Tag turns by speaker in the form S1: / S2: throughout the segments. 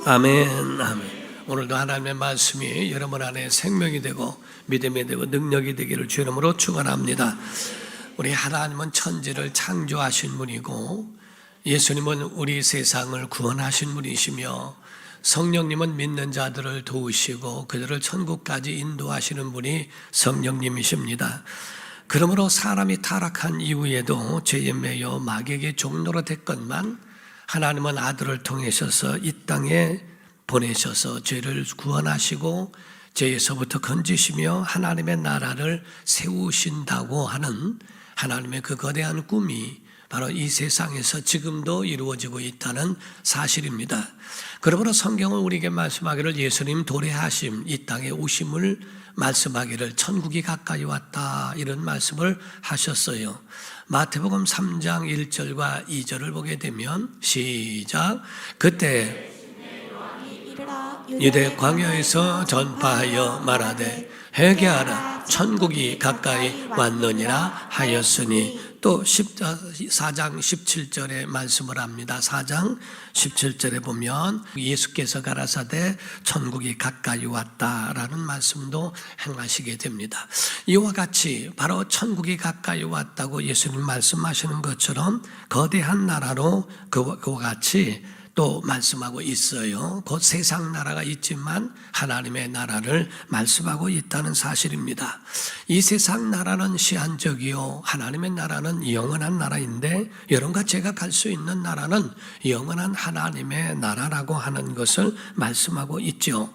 S1: 아멘, 아멘. 오늘도 하나님의 말씀이 여러분 안에 생명이 되고 믿음이 되고 능력이 되기를 주 이름으로 축원합니다. 우리 하나님은 천지를 창조하신 분이고 예수님은 우리 세상을 구원하신 분이시며 성령님은 믿는 자들을 도우시고 그들을 천국까지 인도하시는 분이 성령님이십니다. 그러므로 사람이 타락한 이후에도 죄에 매여 마귀에게 종로로 됐건만 하나님은 아들을 통하셔서 이 땅에 보내셔서 죄를 구원하시고 죄에서부터 건지시며 하나님의 나라를 세우신다고 하는 하나님의 그 거대한 꿈이 바로 이 세상에서 지금도 이루어지고 있다는 사실입니다. 그러므로 성경은 우리에게 말씀하기를 예수님 도래하심, 이 땅에 오심을 말씀하기를 천국이 가까이 왔다 이런 말씀을 하셨어요. 마태복음 3장 1절과 2절을 보게 되면 시작. 그때 유대 광야에서 전파하여 말하되 회개하라 천국이 가까이 왔느니라 하였으니 또 4장 17절에 말씀을 합니다. 4장 17절에 보면 예수께서 가라사대 천국이 가까이 왔다라는 말씀도 행하시게 됩니다. 이와 같이 바로 천국이 가까이 왔다고 예수님 말씀하시는 것처럼 거대한 나라로 그와 같이 또 말씀하고 있어요. 곧 세상 나라가 있지만 하나님의 나라를 말씀하고 있다는 사실입니다. 이 세상 나라는 시한적이요 하나님의 나라는 영원한 나라인데 여러분과 제가 갈 수 있는 나라는 영원한 하나님의 나라라고 하는 것을 말씀하고 있죠.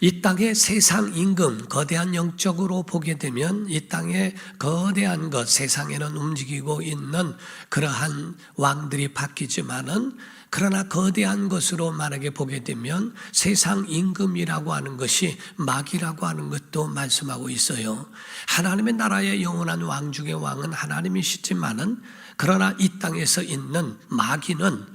S1: 이 땅의 세상 임금, 거대한 영적으로 보게 되면 이 땅의 거대한 것, 세상에는 움직이고 있는 그러한 왕들이 바뀌지만은 그러나 거대한 것으로 만약에 보게 되면 세상 임금이라고 하는 것이 마귀라고 하는 것도 말씀하고 있어요. 하나님의 나라의 영원한 왕 중의 왕은 하나님이시지만은 그러나 이 땅에서 있는 마귀는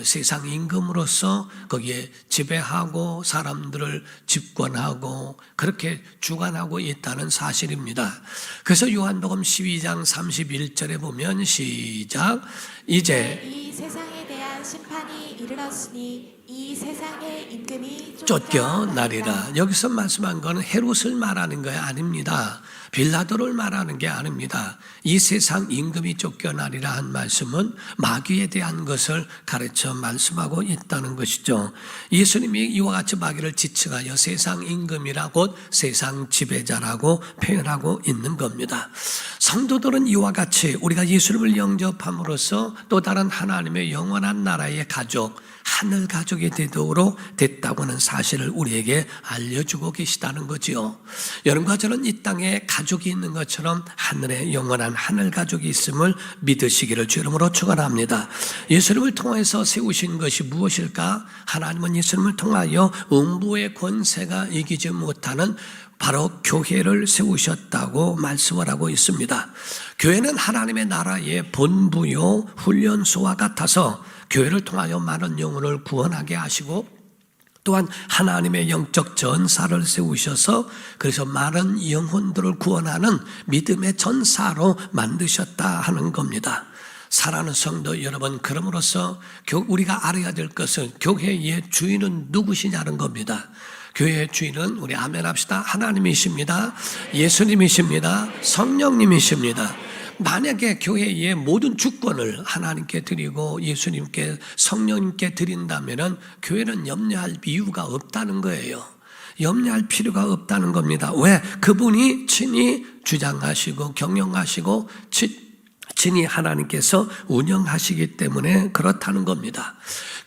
S1: 세상 임금으로서 거기에 지배하고 사람들을 집권하고 그렇게 주관하고 있다는 사실입니다. 그래서 요한복음 12장 31절에 보면 시작. 이제
S2: 이 세상에 대한 심판이 이르렀으니 이 세상의 임금이
S1: 쫓겨나리라. 여기서 말씀한 것은 헤롯을 말하는 거 아닙니다. 빌라도를 말하는 게 아닙니다. 이 세상 임금이 쫓겨나리라 한 말씀은 마귀에 대한 것을 가르쳐 말씀하고 있다는 것이죠. 예수님이 이와 같이 마귀를 지칭하여 세상 임금이라 곧 세상 지배자라고 표현하고 있는 겁니다. 성도들은 이와 같이 우리가 예수님을 영접함으로써 또 다른 하나님의 영원한 나라의 가족, 하늘 가족이 되도록 됐다고 하는 사실을 우리에게 알려주고 계시다는 거지요. 여러분과 저는 이 땅에 가족이 있는 것처럼 하늘에 영원한 하늘 가족이 있음을 믿으시기를 주 이름으로 축원합니다. 예수님을 통해서 세우신 것이 무엇일까? 하나님은 예수님을 통하여 음부의 권세가 이기지 못하는 바로 교회를 세우셨다고 말씀을 하고 있습니다. 교회는 하나님의 나라의 본부요 훈련소와 같아서 교회를 통하여 많은 영혼을 구원하게 하시고 또한 하나님의 영적 전사를 세우셔서 그래서 많은 영혼들을 구원하는 믿음의 전사로 만드셨다 하는 겁니다. 사랑하는 성도 여러분, 그럼으로써 우리가 알아야 될 것은 교회의 주인은 누구시냐는 겁니다. 교회의 주인은 우리 아멘 합시다. 하나님이십니다. 예수님이십니다. 성령님이십니다. 만약에 교회의 모든 주권을 하나님께 드리고 예수님께 성령님께 드린다면 교회는 염려할 이유가 없다는 거예요. 염려할 필요가 없다는 겁니다. 왜? 그분이 친히 주장하시고 경영하시고 친히 하나님께서 운영하시기 때문에 그렇다는 겁니다.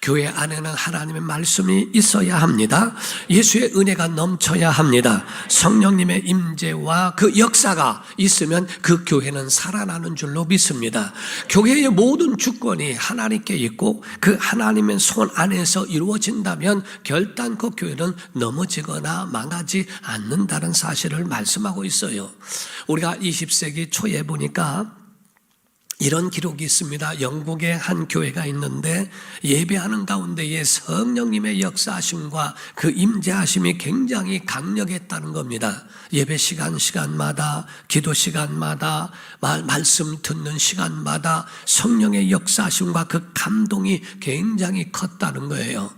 S1: 교회 안에는 하나님의 말씀이 있어야 합니다. 예수의 은혜가 넘쳐야 합니다. 성령님의 임재와 그 역사가 있으면 그 교회는 살아나는 줄로 믿습니다. 교회의 모든 주권이 하나님께 있고 그 하나님의 손 안에서 이루어진다면 결단코 교회는 넘어지거나 망하지 않는다는 사실을 말씀하고 있어요. 우리가 20세기 초에 보니까 이런 기록이 있습니다. 영국에 한 교회가 있는데 예배하는 가운데에 성령님의 역사하심과 그 임재하심이 굉장히 강력했다는 겁니다. 예배 시간마다, 기도 시간마다, 말씀 듣는 시간마다 성령의 역사하심과 그 감동이 굉장히 컸다는 거예요.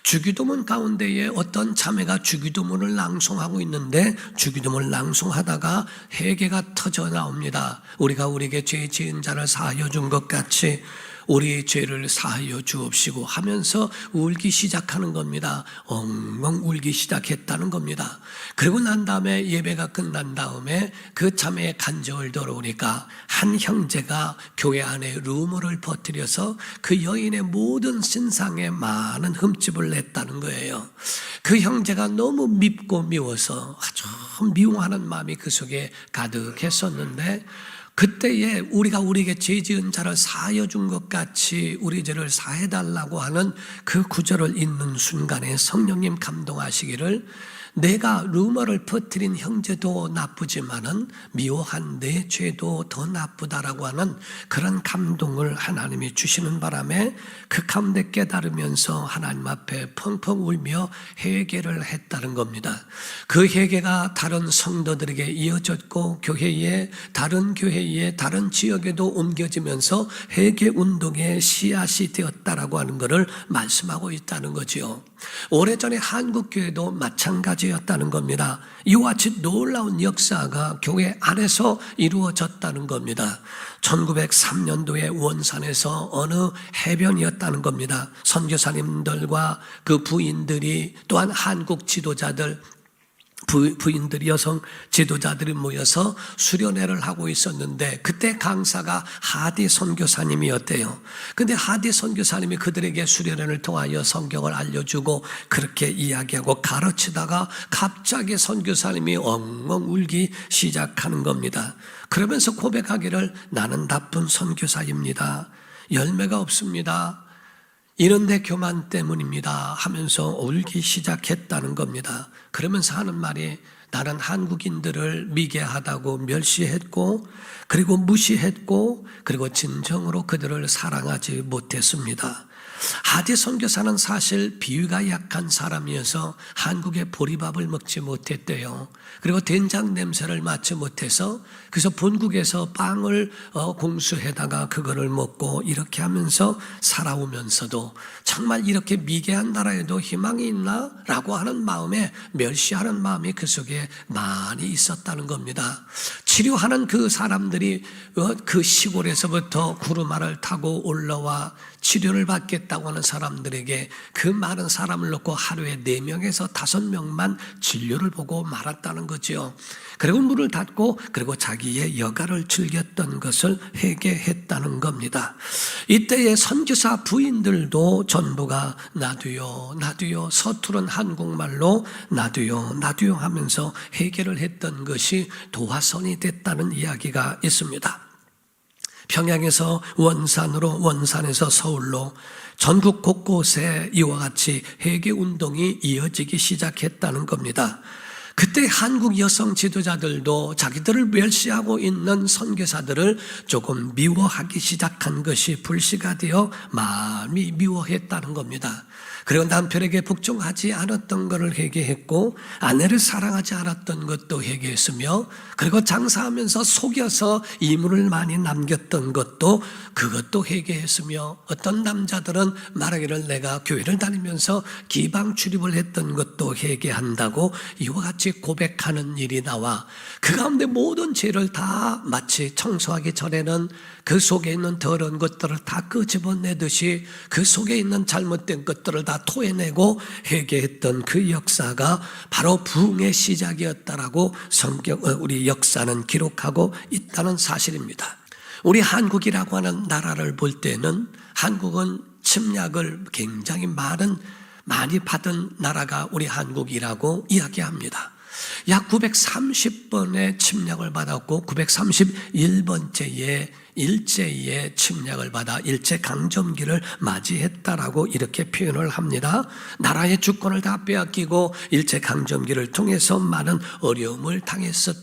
S1: 주기도문 가운데에 어떤 자매가 주기도문을 낭송하고 있는데 주기도문을 낭송하다가 회개가 터져 나옵니다. 우리가 우리에게 죄 지은 자를 사하여 준 것 같이 우리 죄를 사하여 주옵시고 하면서 울기 시작하는 겁니다. 엉엉 울기 시작했다는 겁니다. 그리고 난 다음에 예배가 끝난 다음에 그 자매의 간증을 들어오니까 한 형제가 교회 안에 루머를 퍼뜨려서 그 여인의 모든 신상에 많은 흠집을 냈다는 거예요. 그 형제가 너무 밉고 미워서 아주 미워하는 마음이 그 속에 가득했었는데 그때에 우리가 우리에게 죄 지은 자를 사하여 준 것 같이 우리 죄를 사해달라고 하는 그 구절을 읽는 순간에 성령님 감동하시기를 내가 루머를 퍼뜨린 형제도 나쁘지만은 미워한 내 죄도 더 나쁘다라고 하는 그런 감동을 하나님이 주시는 바람에 그 가운데 깨달으면서 하나님 앞에 펑펑 울며 회개를 했다는 겁니다. 그 회개가 다른 성도들에게 이어졌고 교회에 다른 지역에도 옮겨지면서 회개 운동의 씨앗이 되었다라고 하는 것을 말씀하고 있다는 거지요. 오래전에 한국교회도 마찬가지였다는 겁니다. 이와 같이 놀라운 역사가 교회 안에서 이루어졌다는 겁니다. 1903년도에 원산에서 어느 해변이었다는 겁니다. 선교사님들과 그 부인들이 또한 한국 지도자들 부인들이 여성 지도자들이 모여서 수련회를 하고 있었는데 그때 강사가 하디 선교사님이었대요. 근데 하디 선교사님이 그들에게 수련회를 통하여 성경을 알려주고 그렇게 이야기하고 가르치다가 갑자기 선교사님이 엉엉 울기 시작하는 겁니다. 그러면서 고백하기를 나는 나쁜 선교사입니다. 열매가 없습니다. 이런 내 교만 때문입니다 하면서 울기 시작했다는 겁니다. 그러면서 하는 말이 나는 한국인들을 미개하다고 멸시했고 그리고 무시했고 그리고 진정으로 그들을 사랑하지 못했습니다. 하디 선교사는 사실 비위가 약한 사람이어서 한국의 보리밥을 먹지 못했대요. 그리고 된장 냄새를 맡지 못해서 그래서 본국에서 빵을 공수해다가 그거를 먹고 이렇게 하면서 살아오면서도 정말 이렇게 미개한 나라에도 희망이 있나? 라고 하는 마음에 멸시하는 마음이 그 속에 많이 있었다는 겁니다. 치료하는 그 사람들이 그 시골에서부터 구루마를 타고 올라와 치료를 받겠다고 하는 사람들에게 그 많은 사람을 놓고 하루에 4명에서 5명만 진료를 보고 말았다는 거죠. 그리고 문을 닫고 그리고 자기의 여가를 즐겼던 것을 회개했다는 겁니다. 이때의 선교사 부인들도 전부가 나도요 서투른 한국말로 나도요 하면서 회개를 했던 것이 도화선이 됐다는 이야기가 있습니다. 평양에서 원산으로 원산에서 서울로 전국 곳곳에 이와 같이 회개 운동이 이어지기 시작했다는 겁니다. 그때 한국 여성 지도자들도 자기들을 멸시하고 있는 선교사들을 조금 미워하기 시작한 것이 불씨가 되어 마음이 미워했다는 겁니다. 그리고 남편에게 복종하지 않았던 것을 회개했고 아내를 사랑하지 않았던 것도 회개했으며 그리고 장사하면서 속여서 이물을 많이 남겼던 것도 그것도 회개했으며 어떤 남자들은 말하기를 내가 교회를 다니면서 기방 출입을 했던 것도 회개한다고 이와 같이 고백하는 일이 나와 그 가운데 모든 죄를 다 마치 청소하기 전에는 그 속에 있는 더러운 것들을 다 끄집어내듯이 그 속에 있는 잘못된 것들을 다 토해내고 회개했던 그 역사가 바로 부흥의 시작이었다라고 우리 역사는 기록하고 있다는 사실입니다. 우리 한국이라고 하는 나라를 볼 때는 한국은 침략을 굉장히 많이 받은 나라가 우리 한국이라고 이야기합니다. 약 930번의 침략을 받았고 931번째에 일제의 침략을 받아 일제강점기를 맞이했다라고 이렇게 표현을 합니다. 나라의 주권을 다 빼앗기고 일제강점기를 통해서 많은 어려움을 당했을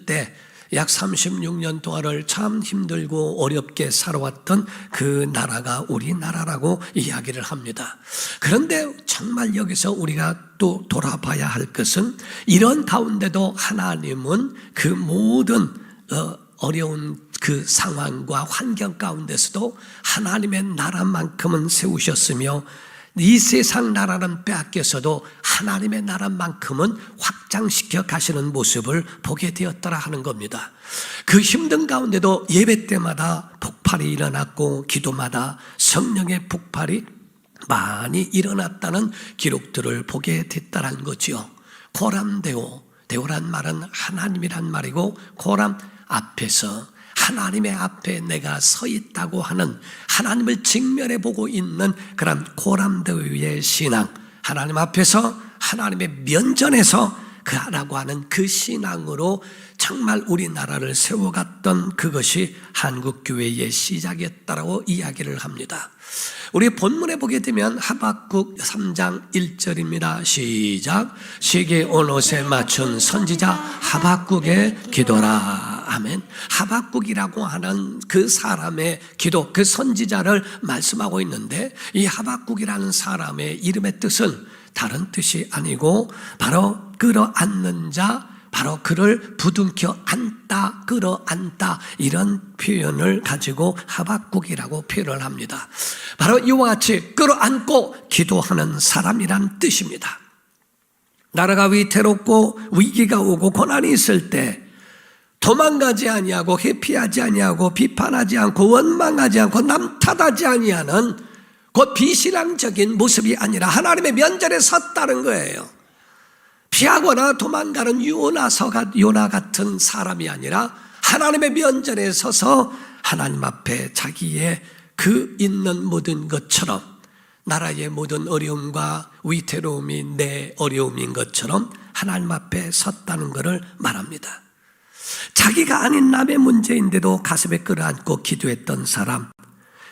S1: 때 약 36년 동안을 참 힘들고 어렵게 살아왔던 그 나라가 우리나라라고 이야기를 합니다. 그런데 정말 여기서 우리가 또 돌아봐야 할 것은 이런 가운데도 하나님은 그 모든 어려운 그 상황과 환경 가운데서도 하나님의 나라만큼은 세우셨으며 이 세상 나라는 빼앗겨서도 하나님의 나라만큼은 확장시켜 가시는 모습을 보게 되었더라 하는 겁니다. 그 힘든 가운데도 예배 때마다 폭발이 일어났고 기도마다 성령의 폭발이 많이 일어났다는 기록들을 보게 됐다는 거지요. 고람데오, 데오란 말은 하나님이란 말이고 고람 앞에서 하나님의 앞에 내가 서 있다고 하는 하나님을 직면해 보고 있는 그런 고람데오의 신앙, 하나님 앞에서 하나님의 면전에서 그라고 하는 그 신앙으로 정말 우리나라를 세워갔던 그것이 한국교회의 시작이었다고 이야기를 합니다. 우리 본문에 보게 되면 하박국 3장 1절입니다. 시작. 시기 온 옷에 맞춘 선지자 하박국의 기도라. 아멘. 하박국이라고 하는 그 사람의 기도, 그 선지자를 말씀하고 있는데 이 하박국이라는 사람의 이름의 뜻은 다른 뜻이 아니고 바로 끌어안는 자, 바로 그를 부둥켜 안다, 끌어안다 이런 표현을 가지고 하박국이라고 표현을 합니다. 바로 이와 같이 끌어안고 기도하는 사람이란 뜻입니다. 나라가 위태롭고 위기가 오고 고난이 있을 때 도망가지 아니하고 회피하지 아니하고 비판하지 않고 원망하지 않고 남 탓하지 아니하는 그 비신앙적인 모습이 아니라 하나님의 면전에 섰다는 거예요. 피하거나 도망가는 요나 같은 사람이 아니라 하나님의 면전에 서서 하나님 앞에 자기의 그 있는 모든 것처럼 나라의 모든 어려움과 위태로움이 내 어려움인 것처럼 하나님 앞에 섰다는 것을 말합니다. 자기가 아닌 남의 문제인데도 가슴에 끌어안고 기도했던 사람.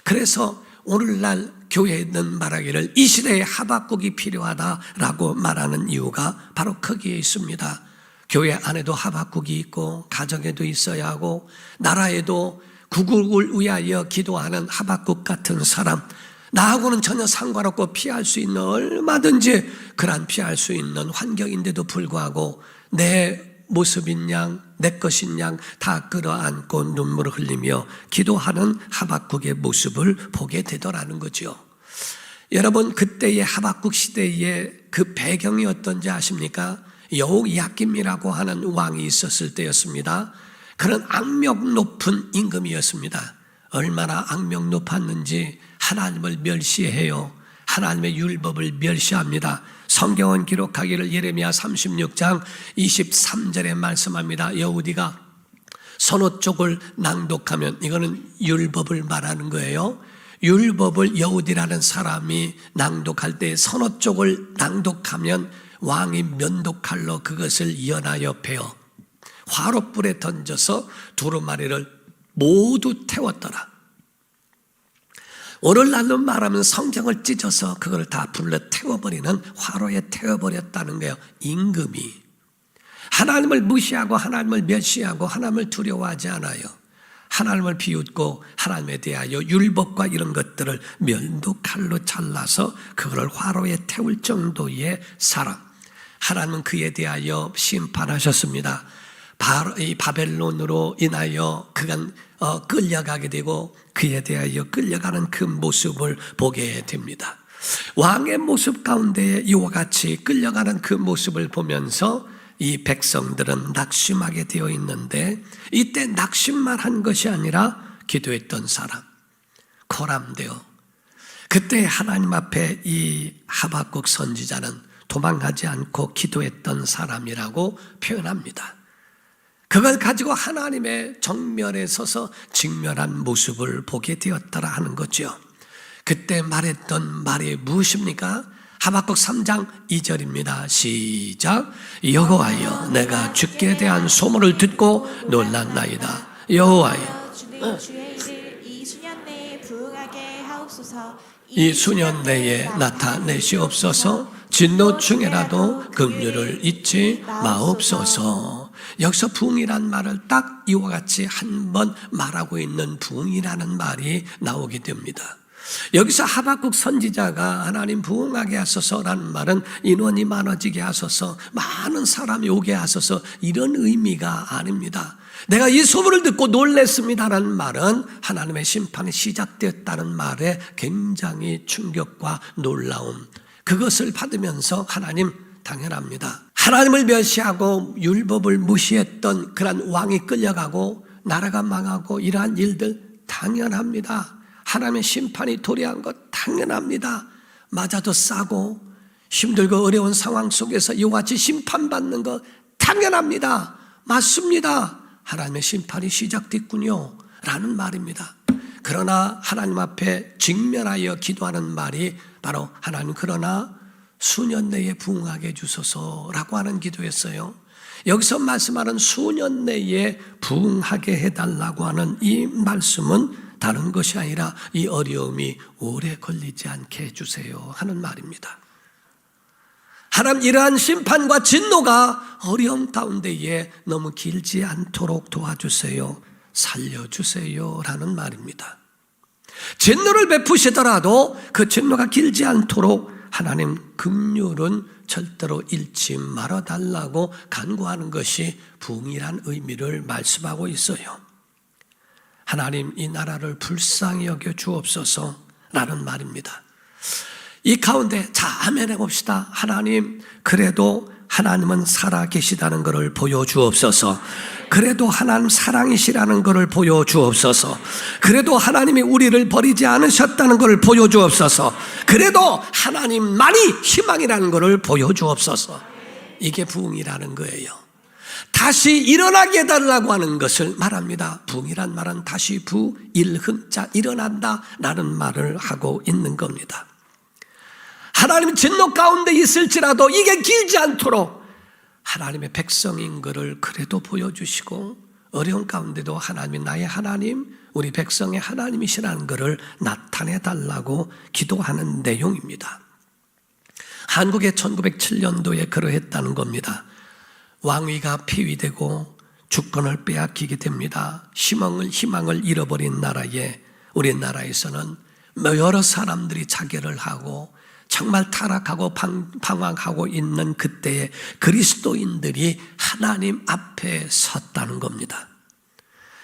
S1: 그래서 오늘날 교회는 말하기를 이 시대에 하박국이 필요하다라고 말하는 이유가 바로 거기에 있습니다. 교회 안에도 하박국이 있고 가정에도 있어야 하고 나라에도 국국을 위하여 기도하는 하박국 같은 사람, 나하고는 전혀 상관없고 피할 수 있는 얼마든지 그런 피할 수 있는 환경인데도 불구하고 내 모습인 양, 내 것인 양 다 끌어안고 눈물을 흘리며 기도하는 하박국의 모습을 보게 되더라는 거죠. 여러분, 그때의 하박국 시대의 그 배경이 어떤지 아십니까? 여호야김이라고 하는 왕이 있었을 때였습니다. 그런 악명 높은 임금이었습니다. 얼마나 악명 높았는지 하나님을 멸시해요. 하나님의 율법을 멸시합니다. 성경은 기록하기를 예레미야 36장 23절에 말씀합니다. 여우디가 서너 쪽을 낭독하면, 이거는 율법을 말하는 거예요. 율법을 여우디라는 사람이 낭독할 때 서너 쪽을 낭독하면 왕이 면도칼로 그것을 연하여 베어 화롯불에 던져서 두루마리를 모두 태웠더라. 오늘날로 말하면 성경을 찢어서 그걸 다 불러 태워버리는, 화로에 태워버렸다는 거예요. 임금이 하나님을 무시하고 하나님을 멸시하고 하나님을 두려워하지 않아요. 하나님을 비웃고 하나님에 대하여 율법과 이런 것들을 면도칼로 잘라서 그걸 화로에 태울 정도의 사람. 하나님은 그에 대하여 심판하셨습니다. 이 바벨론으로 인하여 그가 끌려가게 되고 그에 대하여 끌려가는 그 모습을 보게 됩니다. 왕의 모습 가운데 이와 같이 끌려가는 그 모습을 보면서 이 백성들은 낙심하게 되어 있는데, 이때 낙심만 한 것이 아니라 기도했던 사람, 고람데오. 그때 하나님 앞에 이 하박국 선지자는 도망가지 않고 기도했던 사람이라고 표현합니다. 그걸 가지고 하나님의 정면에 서서 직면한 모습을 보게 되었더라 하는 거죠. 그때 말했던 말이 무엇입니까? 하박국 3장 2절입니다. 시작. 여호와여, 내가 주께 대한 소문을 듣고 놀랐나이다. 여호와여,
S2: 주는 주의 일을 이 수년 내에 부응하게 하옵소서.
S1: 이 수년 내에 나타내시옵소서. 진노 중에라도 긍휼을 잊지 마옵소서. 여기서 부흥이란 말을 딱 이와 같이 한 번 말하고 있는 부흥이라는 말이 나오게 됩니다. 여기서 하박국 선지자가 하나님 부흥하게 하소서라는 말은 인원이 많아지게 하소서, 많은 사람이 오게 하소서, 이런 의미가 아닙니다. 내가 이 소문을 듣고 놀랬습니다라는 말은 하나님의 심판이 시작되었다는 말에 굉장히 충격과 놀라움, 그것을 받으면서 하나님 당연합니다. 하나님을 멸시하고 율법을 무시했던 그런 왕이 끌려가고 나라가 망하고 이러한 일들 당연합니다. 하나님의 심판이 도래한 것 당연합니다. 맞아도 싸고 힘들고 어려운 상황 속에서 이와 같이 심판받는 것 당연합니다. 맞습니다. 하나님의 심판이 시작됐군요 라는 말입니다. 그러나 하나님 앞에 직면하여 기도하는 말이 바로 하나님, 그러나 수년 내에 부흥하게 해주소서라고 하는 기도였어요. 여기서 말씀하는 수년 내에 부흥하게 해달라고 하는 이 말씀은 다른 것이 아니라 이 어려움이 오래 걸리지 않게 해주세요 하는 말입니다. 하나님, 이러한 심판과 진노가 어려움 가운데에 너무 길지 않도록 도와주세요, 살려주세요 라는 말입니다. 진노를 베푸시더라도 그 진노가 길지 않도록 하나님 긍휼은 절대로 잃지 말아달라고 간구하는 것이 부흥이란 의미를 말씀하고 있어요. 하나님, 이 나라를 불쌍히 여겨 주옵소서라는 말입니다. 이 가운데 아멘 해봅시다. 하나님, 그래도 하나님은 살아 계시다는 것을 보여주옵소서. 그래도 하나님 사랑이시라는 것을 보여주옵소서. 그래도 하나님이 우리를 버리지 않으셨다는 것을 보여주옵소서. 그래도 하나님만이 희망이라는 것을 보여주옵소서. 이게 부흥이라는 거예요. 다시 일어나게 해달라고 하는 것을 말합니다. 부흥이란 말은 다시 부일흥자, 일어난다 라는 말을 하고 있는 겁니다. 하나님 진노 가운데 있을지라도 이게 길지 않도록 하나님의 백성인 것을 그래도 보여주시고, 어려운 가운데도 하나님이 나의 하나님, 우리 백성의 하나님이시라는 것을 나타내달라고 기도하는 내용입니다. 한국의 1907년도에 그러했다는 겁니다. 왕위가 폐위되고 주권을 빼앗기게 됩니다. 희망을 잃어버린 나라에, 우리나라에서는 여러 사람들이 자결을 하고 정말 타락하고 방황하고 있는 그때에 그리스도인들이 하나님 앞에 섰다는 겁니다.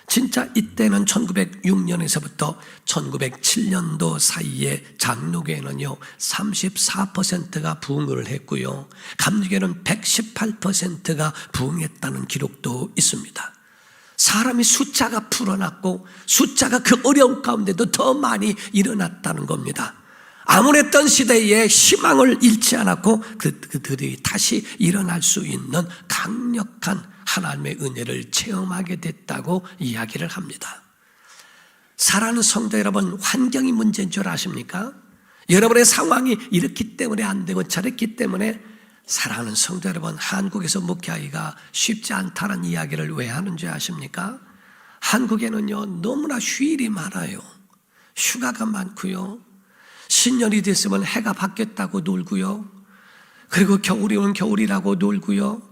S1: 진짜 이때는 1906년에서부터 1907년도 사이에 장로교회는요 34%가 부흥을 했고요, 감리교회는 118%가 부흥했다는 기록도 있습니다. 사람이 숫자가 불어났고 숫자가 그 어려운 가운데도 더 많이 일어났다는 겁니다. 암울했던 시대에 희망을 잃지 않았고 그들이 다시 일어날 수 있는 강력한 하나님의 은혜를 체험하게 됐다고 이야기를 합니다. 사랑하는 성도 여러분, 환경이 문제인 줄 아십니까? 여러분의 상황이 이렇기 때문에 안 되고 저랬기 때문에, 사랑하는 성도 여러분, 한국에서 목회하기가 쉽지 않다는 이야기를 왜 하는지 아십니까? 한국에는요 너무나 휴일이 많아요. 휴가가 많고요, 신년이 됐으면 해가 바뀌었다고 놀고요, 그리고 겨울이 오면 겨울이라고 놀고요,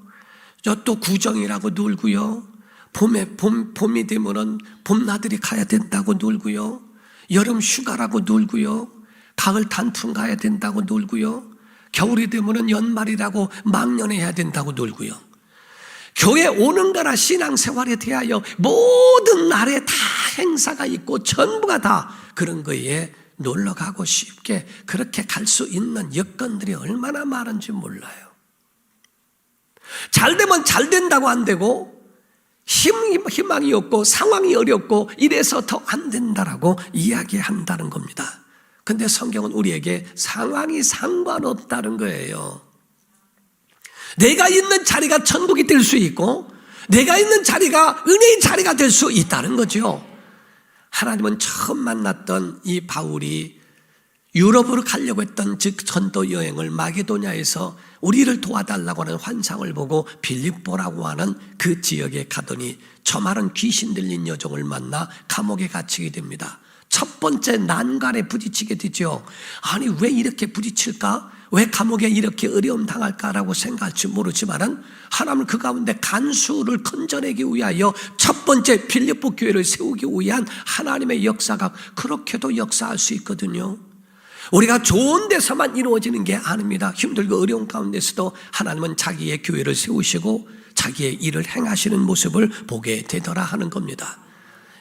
S1: 또 구정이라고 놀고요, 봄이 되면은 봄나들이 가야 된다고 놀고요, 여름 휴가라고 놀고요, 가을 단풍 가야 된다고 놀고요, 겨울이 되면은 연말이라고 망년해야 된다고 놀고요. 교회 오는 거나 신앙생활에 대하여 모든 날에 다 행사가 있고 전부가 다 그런 거에 놀러 가고 쉽게 그렇게 갈 수 있는 여건들이 얼마나 많은지 몰라요. 잘 되면 잘 된다고 안 되고, 희망이 없고 상황이 어렵고 이래서 더 안 된다라고 이야기한다는 겁니다. 근데 성경은 우리에게 상황이 상관없다는 거예요. 내가 있는 자리가 천국이 될 수 있고 내가 있는 자리가 은혜의 자리가 될 수 있다는 거죠. 하나님은 처음 만났던 이 바울이 유럽으로 가려고 했던 즉 전도 여행을 마게도냐에서 우리를 도와달라고 하는 환상을 보고 빌립보라고 하는 그 지역에 가더니 저 많은 귀신 들린 여종을 만나 감옥에 갇히게 됩니다. 첫 번째 난관에 부딪히게 되죠. 아니 왜 이렇게 부딪힐까? 왜 감옥에 이렇게 어려움 당할까라고 생각할지 모르지만은 하나님은 그 가운데 간수를 건져내기 위하여 첫 번째 빌립보 교회를 세우기 위한 하나님의 역사가 그렇게도 역사할 수 있거든요. 우리가 좋은 데서만 이루어지는 게 아닙니다. 힘들고 어려운 가운데서도 하나님은 자기의 교회를 세우시고 자기의 일을 행하시는 모습을 보게 되더라 하는 겁니다.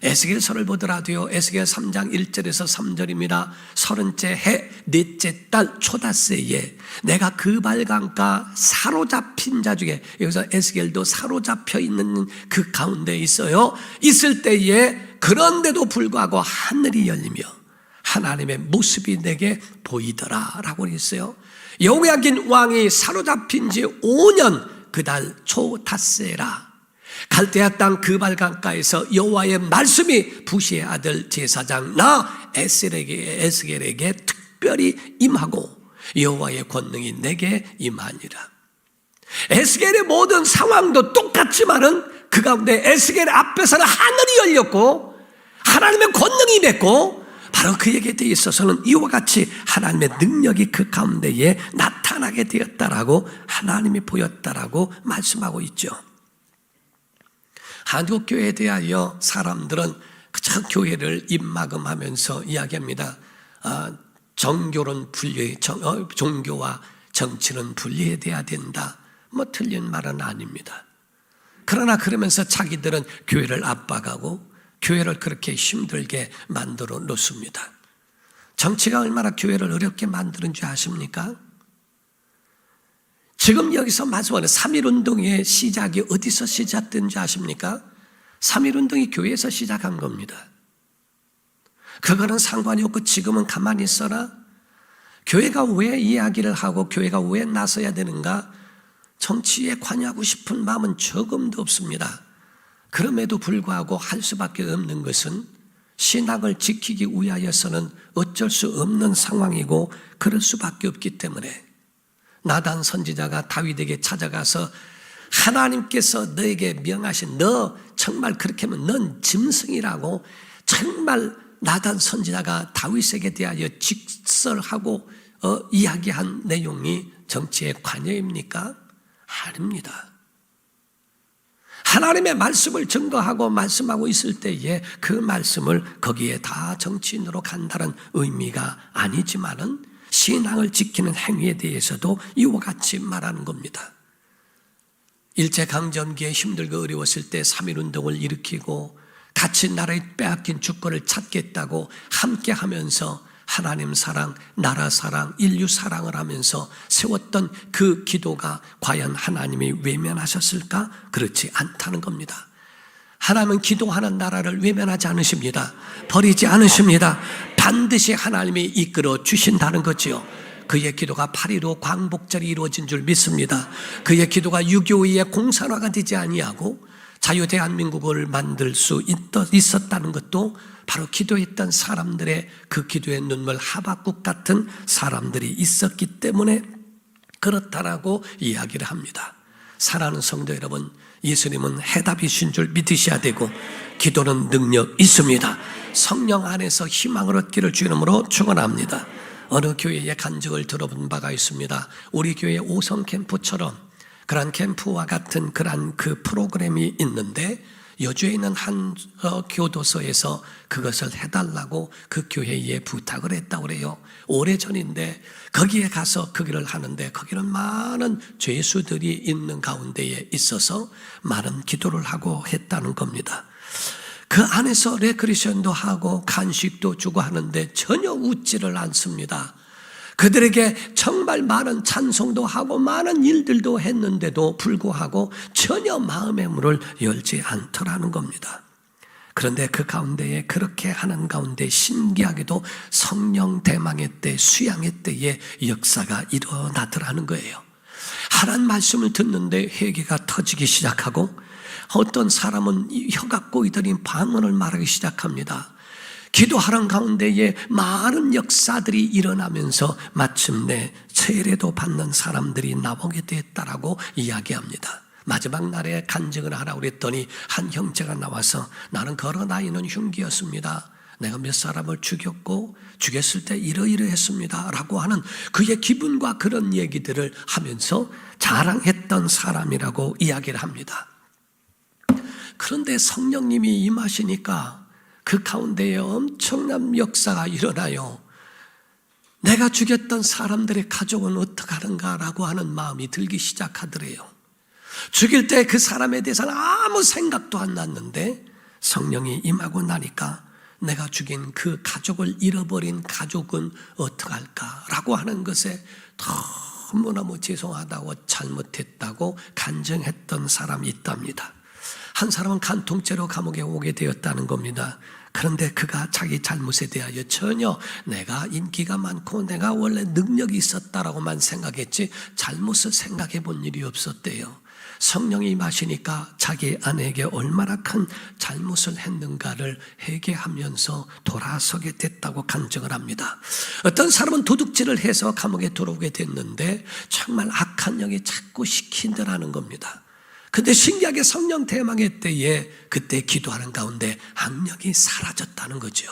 S1: 에스겔서를 보더라도요, 에스겔 3장 1절에서 3절입니다. 30째 해 넷째 달 초닷새에 내가 그발강가 사로잡힌 자 중에, 여기서 에스겔도 사로잡혀 있는 그 가운데 있어요. 있을 때에 그런데도 불구하고 하늘이 열리며 하나님의 모습이 내게 보이더라 라고 했어요. 여호야긴 왕이 사로잡힌 지 5년 그 달 초닷새라. 갈대아 땅 그발강가에서 여호와의 말씀이 부시의 아들 제사장 나 에스겔에게 특별히 임하고 여호와의 권능이 내게 임하니라. 에스겔의 모든 상황도 똑같지만은 그 가운데 에스겔 앞에서는 하늘이 열렸고 하나님의 권능이 임했고 바로 그에게 대해 있어서는 이와 같이 하나님의 능력이 그 가운데에 나타나게 되었다라고 하나님이 보였다라고 말씀하고 있죠. 한국 교회에 대하여 사람들은 그저 교회를 입막음하면서 이야기합니다. 종교와 정치는 분리돼야 된다. 뭐 틀린 말은 아닙니다. 그러나 그러면서 자기들은 교회를 압박하고 교회를 그렇게 힘들게 만들어 놓습니다. 정치가 얼마나 교회를 어렵게 만드는 줄 아십니까? 지금 여기서 말씀하는 3.1운동의 시작이 어디서 시작된지 아십니까? 3.1운동이 교회에서 시작한 겁니다. 그거는 상관이 없고 지금은 가만히 있어라. 교회가 왜 이야기를 하고 교회가 왜 나서야 되는가? 정치에 관여하고 싶은 마음은 조금도 없습니다. 그럼에도 불구하고 할 수밖에 없는 것은 신앙을 지키기 위하여서는 어쩔 수 없는 상황이고 그럴 수밖에 없기 때문에 나단 선지자가 다윗에게 찾아가서 하나님께서 너에게 명하신 너 정말 그렇게 하면 넌 짐승이라고 정말 나단 선지자가 다윗에게 대하여 직설하고 이야기한 내용이 정치에 관여입니까? 아닙니다. 하나님의 말씀을 증거하고 말씀하고 있을 때에 그 말씀을 거기에 다 정치인으로 간다는 의미가 아니지만은 신앙을 지키는 행위에 대해서도 이와 같이 말하는 겁니다. 일제강점기에 힘들고 어려웠을 때 3.1운동을 일으키고 같이 나라의 빼앗긴 주권을 찾겠다고 함께 하면서 하나님 사랑, 나라 사랑, 인류 사랑을 하면서 세웠던 그 기도가 과연 하나님이 외면하셨을까? 그렇지 않다는 겁니다. 하나님은 기도하는 나라를 외면하지 않으십니다. 버리지 않으십니다. 반드시 하나님이 이끌어 주신다는 거지요. 그의 기도가 8.15 광복절이 이루어진 줄 믿습니다. 그의 기도가 6.25의 공산화가 되지 아니하고 자유대한민국을 만들 수 있었다는 것도 바로 기도했던 사람들의 그 기도의 눈물 하박국 같은 사람들이 있었기 때문에 그렇다라고 이야기를 합니다. 사랑하는 성도 여러분, 예수님은 해답이신 줄 믿으셔야 되고 기도는 능력 있습니다. 성령 안에서 희망을 얻기를 주 이름으로 축원합니다. 어느 교회의 간증을 들어본 바가 있습니다. 우리 교회 5성 캠프처럼 그런 캠프와 같은 그런 그 프로그램이 있는데 여주에 있는 한 교도소에서 그것을 해달라고 그 교회에 부탁을 했다고 그래요. 오래전인데 거기에 가서 그 일을 하는데 거기는 많은 죄수들이 있는 가운데에 있어서 많은 기도를 하고 했다는 겁니다. 그 안에서 레크리션도 하고 간식도 주고 하는데 전혀 웃지를 않습니다. 그들에게 정말 많은 찬송도 하고 많은 일들도 했는데도 불구하고 전혀 마음의 문을 열지 않더라는 겁니다. 그런데 그 가운데에 그렇게 하는 가운데 신기하게도 성령 대망의 때, 수양의 때에 역사가 일어나더라는 거예요. 하나님 말씀을 듣는데 회개가 터지기 시작하고 어떤 사람은 혀가 꼬이더니 방언을 말하기 시작합니다. 기도하는 가운데에 많은 역사들이 일어나면서 마침내 세례도 받는 사람들이 나오게 됐다라고 이야기합니다. 마지막 날에 간증을 하라고 그랬더니 한 형제가 나와서 나는 걸어 다니는 흉기였습니다. 내가 몇 사람을 죽였고 죽였을 때 이러이러했습니다 라고 하는 그의 기분과 그런 얘기들을 하면서 자랑했던 사람이라고 이야기를 합니다. 그런데 성령님이 임하시니까 그 가운데에 엄청난 역사가 일어나요. 내가 죽였던 사람들의 가족은 어떡하는가라고 하는 마음이 들기 시작하더래요. 죽일 때 그 사람에 대해서는 아무 생각도 안 났는데 성령이 임하고 나니까 내가 죽인 그 가족을 잃어버린 가족은 어떡할까라고 하는 것에 너무너무 죄송하다고 잘못했다고 간증했던 사람이 있답니다. 한 사람은 간통죄로 감옥에 오게 되었다는 겁니다. 그런데 그가 자기 잘못에 대하여 전혀 내가 인기가 많고 내가 원래 능력이 있었다라고만 생각했지 잘못을 생각해 본 일이 없었대요. 성령이 임하시니까 자기 아내에게 얼마나 큰 잘못을 했는가를 회개하면서 돌아서게 됐다고 간증을 합니다. 어떤 사람은 도둑질을 해서 감옥에 들어오게 됐는데 정말 악한 영이 자꾸 시킨다라는 겁니다. 근데 신기하게 성령 대망의 때에 그때 기도하는 가운데 악력이 사라졌다는 거죠.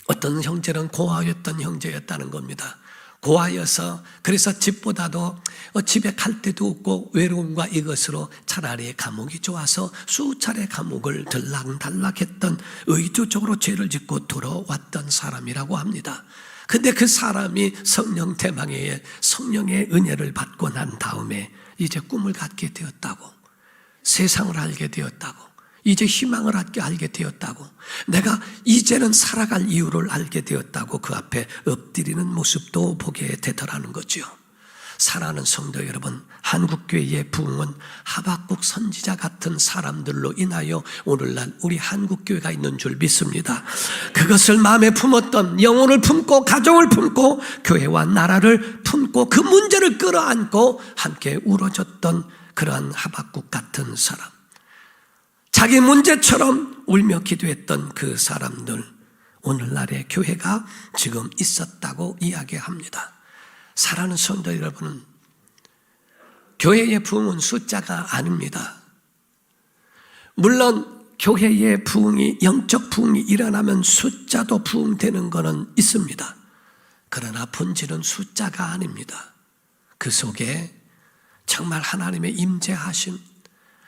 S1: 어떤 형제는 고아였던 형제였다는 겁니다. 고아여서 그래서 집보다도 집에 갈 데도 없고 외로움과 이것으로 차라리 감옥이 좋아서 수차례 감옥을 들락달락했던 의도적으로 죄를 짓고 돌아왔던 사람이라고 합니다. 근데 그 사람이 성령 대망의 성령의 은혜를 받고 난 다음에 이제 꿈을 갖게 되었다고, 세상을 알게 되었다고, 이제 희망을 알게 되었다고, 내가 이제는 살아갈 이유를 알게 되었다고 그 앞에 엎드리는 모습도 보게 되더라는 거죠. 사랑하는 성도 여러분, 한국교회의 부흥은 하박국 선지자 같은 사람들로 인하여 오늘날 우리 한국교회가 있는 줄 믿습니다. 그것을 마음에 품었던, 영혼을 품고 가정을 품고 교회와 나라를 품고 그 문제를 끌어안고 함께 울어줬던 그러한 하박국 같은 사람, 자기 문제처럼 울며 기도했던 그 사람들, 오늘날의 교회가 지금 있었다고 이야기합니다. 사랑하는 성도 여러분, 교회의 부흥은 숫자가 아닙니다. 물론 교회의 부흥이, 영적 부흥이 일어나면 숫자도 부흥되는 것은 있습니다. 그러나 본질은 숫자가 아닙니다. 그 속에 정말 하나님의 임재하심,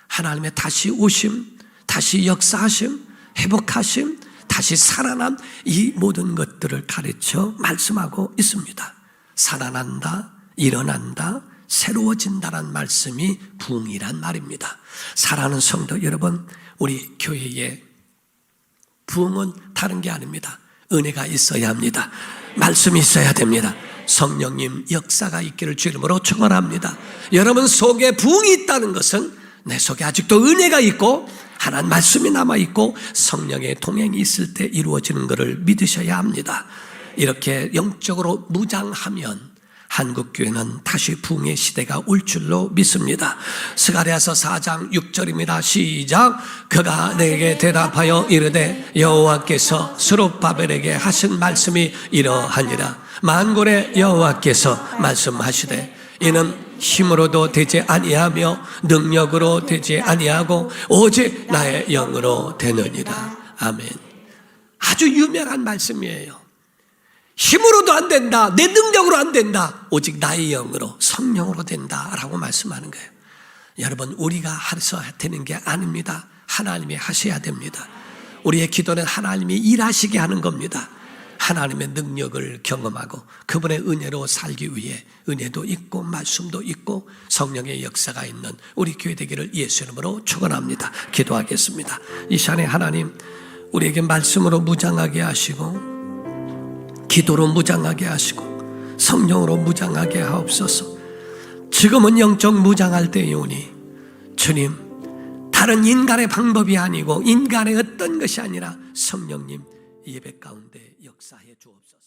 S1: 하나님의 다시 오심, 다시 역사하심, 회복하심, 다시 살아남, 이 모든 것들을 가르쳐 말씀하고 있습니다. 살아난다, 일어난다, 새로워진다란 말씀이 부흥이란 말입니다. 사랑하는 성도 여러분, 우리 교회의 부흥은 다른 게 아닙니다. 은혜가 있어야 합니다. 말씀이 있어야 됩니다. 성령님 역사가 있기를 주 이름으로 축원합니다. 여러분 속에 부흥이 있다는 것은 내 속에 아직도 은혜가 있고 하나님 말씀이 남아있고 성령의 동행이 있을 때 이루어지는 것을 믿으셔야 합니다. 이렇게 영적으로 무장하면 한국교회는 다시 부흥의 시대가 올 줄로 믿습니다. 스가랴서 4장 6절입니다. 시작. 그가 내게 대답하여 이르되 여호와께서 스룹바벨에게 하신 말씀이 이러하니라. 만군의 여호와께서 말씀하시되 이는 힘으로도 되지 아니하며 능력으로 되지 아니하고 오직 나의 영으로 되느니라. 아멘. 아주 유명한 말씀이에요. 힘으로도 안 된다, 내 능력으로 안 된다, 오직 나의 영으로, 성령으로 된다라고 말씀하는 거예요. 여러분, 우리가 해서 되는 게 아닙니다. 하나님이 하셔야 됩니다. 우리의 기도는 하나님이 일하시게 하는 겁니다. 하나님의 능력을 경험하고 그분의 은혜로 살기 위해 은혜도 있고 말씀도 있고 성령의 역사가 있는 우리 교회 되기를 예수 이름으로 축원합니다. 기도하겠습니다. 이 시간에 하나님, 우리에게 말씀으로 무장하게 하시고 기도로 무장하게 하시고 성령으로 무장하게 하옵소서. 지금은 영적 무장할 때이오니 주님, 다른 인간의 방법이 아니고 인간의 어떤 것이 아니라 성령님 예배 가운데 역사해 주옵소서.